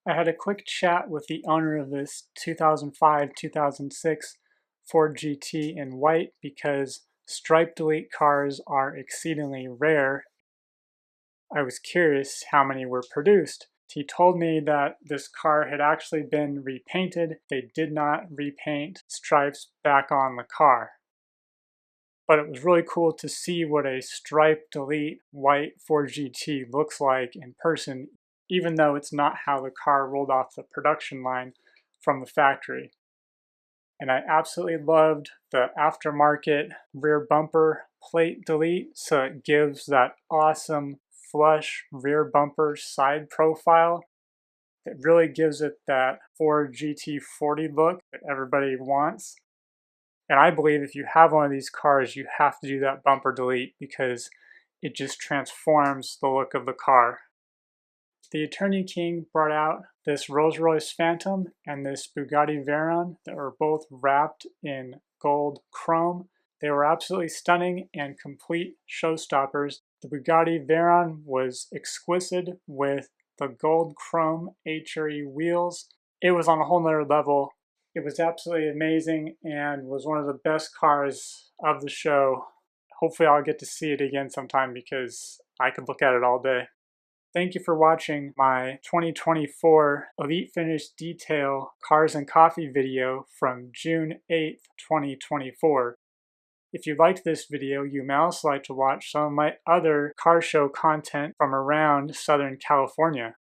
I had a quick chat with the owner of this 2005-2006 Ford GT in white because stripe delete cars are exceedingly rare. I was curious how many were produced. He told me that this car had actually been repainted. They did not repaint stripes back on the car. But it was really cool to see what a stripe delete white Ford GT looks like in person, even though it's not how the car rolled off the production line from the factory. And I absolutely loved the aftermarket rear bumper plate delete, so it gives that awesome flush rear bumper side profile. It really gives it that Ford GT40 look that everybody wants. And I believe if you have one of these cars, you have to do that bumper delete because it just transforms the look of the car. The Attorney King brought out this Rolls-Royce Phantom and this Bugatti Veyron that were both wrapped in gold chrome. They were absolutely stunning and complete showstoppers. The Bugatti Veyron was exquisite with the gold chrome HRE wheels. It was on a whole nother level. It was absolutely amazing and was one of the best cars of the show. Hopefully I'll get to see it again sometime because I could look at it all day. Thank you for watching my 2024 Elite Finish Detail Cars and Coffee video from June 8th, 2024. If you liked this video, you may also like to watch some of my other car show content from around Southern California.